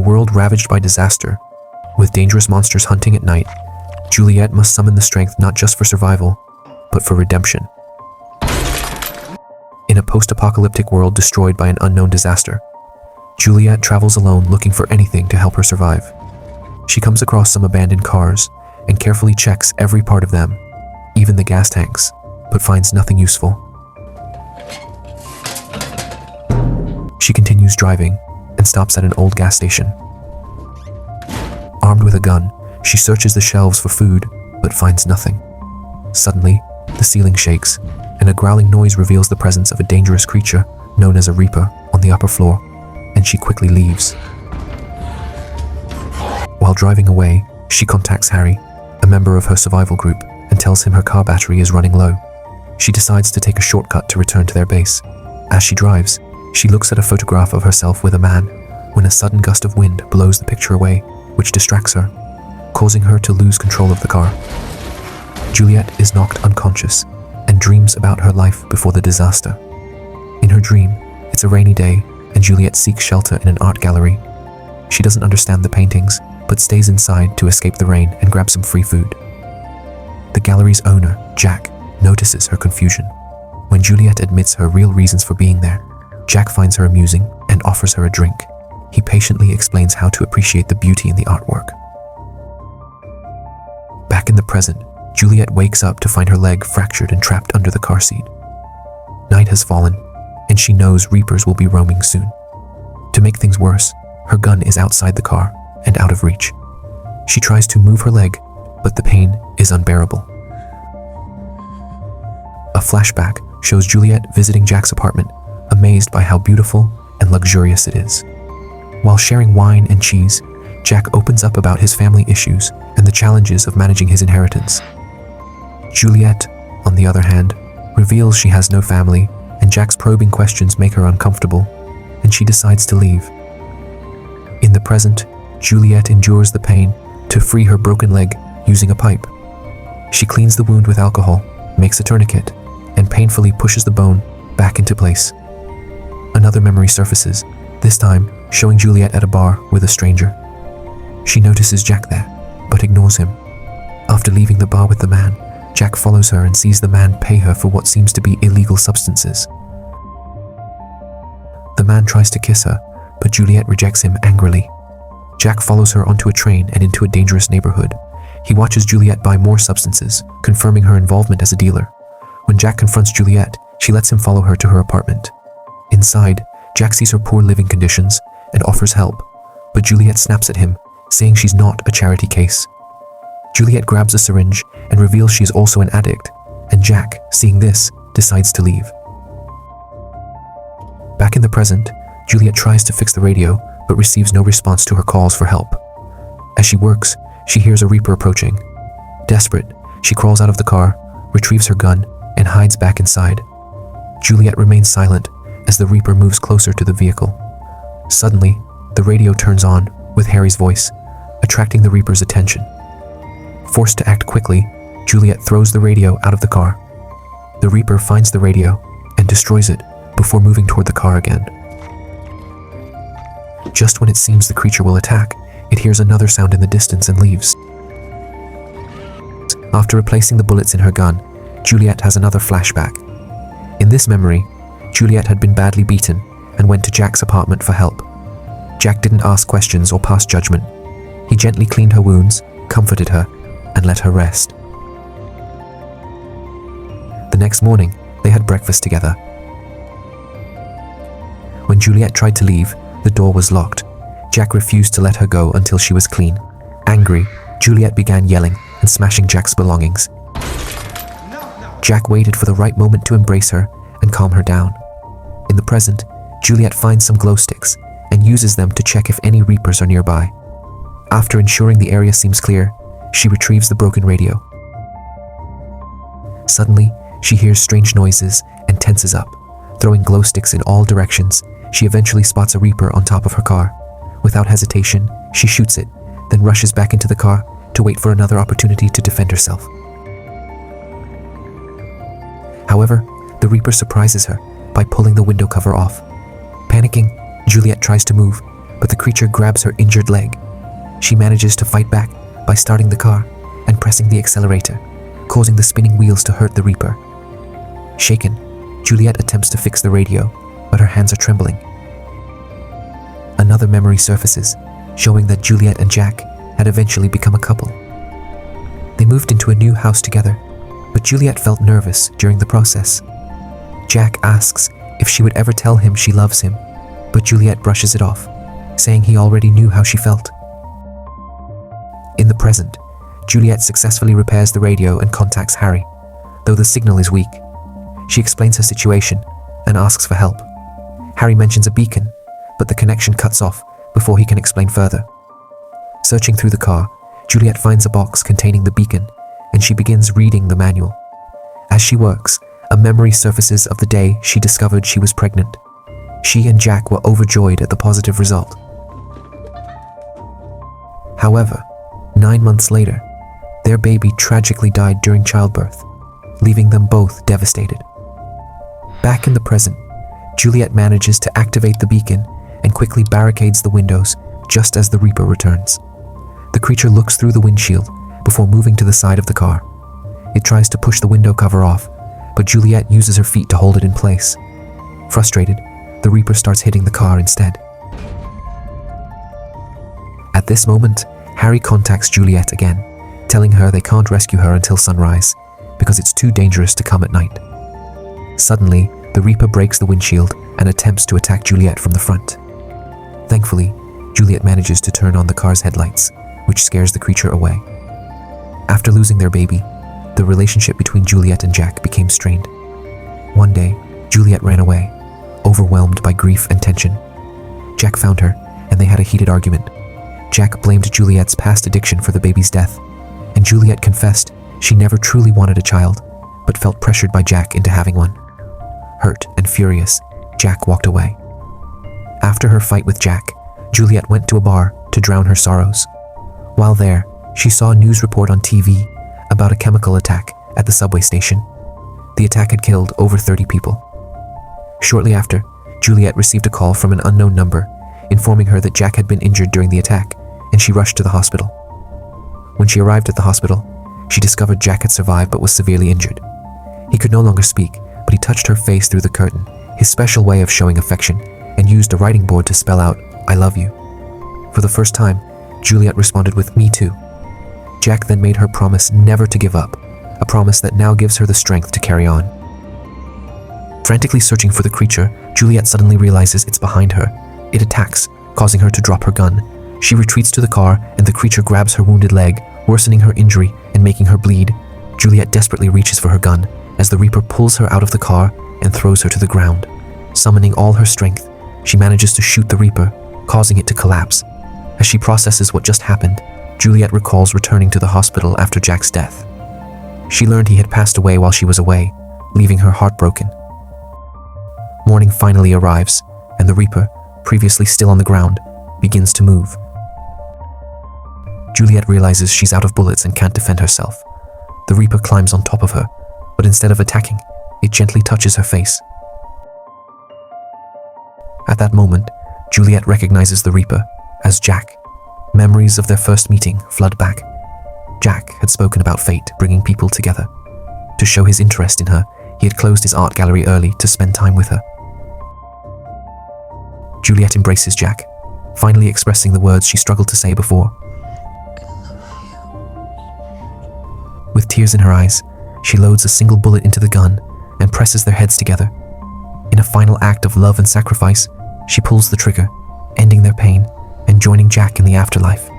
world ravaged by disaster, with dangerous monsters hunting at night, Juliette must summon the strength not just for survival, but for redemption. In a post-apocalyptic world destroyed by an unknown disaster, Juliette travels alone looking for anything to help her survive. She comes across some abandoned cars and carefully checks every part of them, even the gas tanks, but finds nothing useful. She continues driving and stops at an old gas station. Armed with a gun, she searches the shelves for food, but finds nothing. Suddenly, the ceiling shakes, and a growling noise reveals the presence of a dangerous creature known as a Reaper on the upper floor, and she quickly leaves. While driving away, she contacts Harry, a member of her survival group, and tells him her car battery is running low. She decides to take a shortcut to return to their base. As she drives, she looks at a photograph of herself with a man, when a sudden gust of wind blows the picture away, which distracts her, causing her to lose control of the car. Juliette is knocked unconscious and dreams about her life before the disaster. In her dream, it's a rainy day and Juliette seeks shelter in an art gallery. She doesn't understand the paintings, but stays inside to escape the rain and grab some free food. The gallery's owner, Jack, notices her confusion. When Juliette admits her real reasons for being there, Jack finds her amusing and offers her a drink. He patiently explains how to appreciate the beauty in the artwork. Back in the present, Juliette wakes up to find her leg fractured and trapped under the car seat. Night has fallen, and she knows Reapers will be roaming soon. To make things worse, her gun is outside the car and out of reach. She tries to move her leg, but the pain is unbearable. A flashback shows Juliette visiting Jack's apartment, amazed by how beautiful and luxurious it is. While sharing wine and cheese, Jack opens up about his family issues and the challenges of managing his inheritance. Juliette, on the other hand, reveals she has no family, and Jack's probing questions make her uncomfortable, and she decides to leave. In the present, Juliette endures the pain to free her broken leg using a pipe. She cleans the wound with alcohol, makes a tourniquet, and painfully pushes the bone back into place. Another memory surfaces, this time showing Juliette at a bar with a stranger. She notices Jack there, but ignores him. After leaving the bar with the man, Jack follows her and sees the man pay her for what seems to be illegal substances. The man tries to kiss her, but Juliette rejects him angrily. Jack follows her onto a train and into a dangerous neighborhood. He watches Juliette buy more substances, confirming her involvement as a dealer. When Jack confronts Juliette, she lets him follow her to her apartment. Inside, Jack sees her poor living conditions and offers help, but Juliette snaps at him, saying she's not a charity case. Juliette grabs a syringe and reveals she is also an addict, and Jack, seeing this, decides to leave. Back in the present, Juliette tries to fix the radio, but receives no response to her calls for help. As she works, she hears a Reaper approaching. Desperate, she crawls out of the car, retrieves her gun, and hides back inside. Juliette remains silent as the Reaper moves closer to the vehicle. Suddenly, the radio turns on with Harry's voice, attracting the Reaper's attention. Forced to act quickly, Juliette throws the radio out of the car. The Reaper finds the radio and destroys it before moving toward the car again. Just when it seems the creature will attack, it hears another sound in the distance and leaves. After replacing the bullets in her gun, Juliette has another flashback. In this memory, Juliette had been badly beaten and went to Jack's apartment for help. Jack didn't ask questions or pass judgment. He gently cleaned her wounds, comforted her, and let her rest. The next morning, they had breakfast together. When Juliette tried to leave, the door was locked. Jack refused to let her go until she was clean. Angry, Juliette began yelling and smashing Jack's belongings. Jack waited for the right moment to embrace her and calm her down. In the present, Juliette finds some glow sticks and uses them to check if any Reapers are nearby. After ensuring the area seems clear, she retrieves the broken radio. Suddenly, she hears strange noises and tenses up. Throwing glow sticks in all directions, she eventually spots a Reaper on top of her car. Without hesitation, she shoots it, then rushes back into the car to wait for another opportunity to defend herself. However, the Reaper surprises her by pulling the window cover off. Panicking, Juliette tries to move, but the creature grabs her injured leg. She manages to fight back by starting the car and pressing the accelerator, causing the spinning wheels to hurt the Reaper. Shaken, Juliette attempts to fix the radio, but her hands are trembling. Another memory surfaces, showing that Juliette and Jack had eventually become a couple. They moved into a new house together, but Juliette felt nervous during the process. Jack asks if she would ever tell him she loves him, but Juliette brushes it off, saying he already knew how she felt. In the present, Juliette successfully repairs the radio and contacts Harry, though the signal is weak. She explains her situation and asks for help. Harry mentions a beacon, but the connection cuts off before he can explain further. Searching through the car, Juliette finds a box containing the beacon, and she begins reading the manual. As she works, a memory surfaces of the day she discovered she was pregnant. She and Jack were overjoyed at the positive result. However, 9 months later, their baby tragically died during childbirth, leaving them both devastated. Back in the present, Juliette manages to activate the beacon and quickly barricades the windows just as the Reaper returns. The creature looks through the windshield before moving to the side of the car. It tries to push the window cover off, but Juliette uses her feet to hold it in place. Frustrated, the Reaper starts hitting the car instead. At this moment, Harry contacts Juliette again, telling her they can't rescue her until sunrise because it's too dangerous to come at night. Suddenly, the Reaper breaks the windshield and attempts to attack Juliette from the front. Thankfully, Juliette manages to turn on the car's headlights, which scares the creature away. After losing their baby, the relationship between Juliette and Jack became strained. One day, Juliette ran away, overwhelmed by grief and tension. Jack found her, and they had a heated argument. Jack blamed Juliette's past addiction for the baby's death, and Juliette confessed she never truly wanted a child, but felt pressured by Jack into having one. Hurt and furious, Jack walked away. After her fight with Jack, Juliette went to a bar to drown her sorrows. While there, she saw a news report on TV about a chemical attack at the subway station. The attack had killed over 30 people. Shortly after, Juliette received a call from an unknown number, informing her that Jack had been injured during the attack, and she rushed to the hospital. When she arrived at the hospital, she discovered Jack had survived but was severely injured. He could no longer speak, but he touched her face through the curtain, his special way of showing affection, and used a writing board to spell out, "I love you." For the first time, Juliette responded with, "Me too." Jack then made her promise never to give up, a promise that now gives her the strength to carry on. Frantically searching for the creature, Juliette suddenly realizes it's behind her. It attacks, causing her to drop her gun. She retreats to the car, and the creature grabs her wounded leg, worsening her injury and making her bleed. Juliette desperately reaches for her gun, as the Reaper pulls her out of the car and throws her to the ground. Summoning all her strength, she manages to shoot the Reaper, causing it to collapse. As she processes what just happened, Juliette recalls returning to the hospital after Jack's death. She learned he had passed away while she was away, leaving her heartbroken. Morning finally arrives, and the Reaper, previously still on the ground, begins to move. Juliette realizes she's out of bullets and can't defend herself. The Reaper climbs on top of her, but instead of attacking, it gently touches her face. At that moment, Juliette recognizes the Reaper as Jack. Memories of their first meeting flood back. Jack had spoken about fate bringing people together. To show his interest in her, he had closed his art gallery early to spend time with her. Juliette embraces Jack, finally expressing the words she struggled to say before. With tears in her eyes, she loads a single bullet into the gun and presses their heads together. In a final act of love and sacrifice, she pulls the trigger, ending their pain and joining Jack in the afterlife.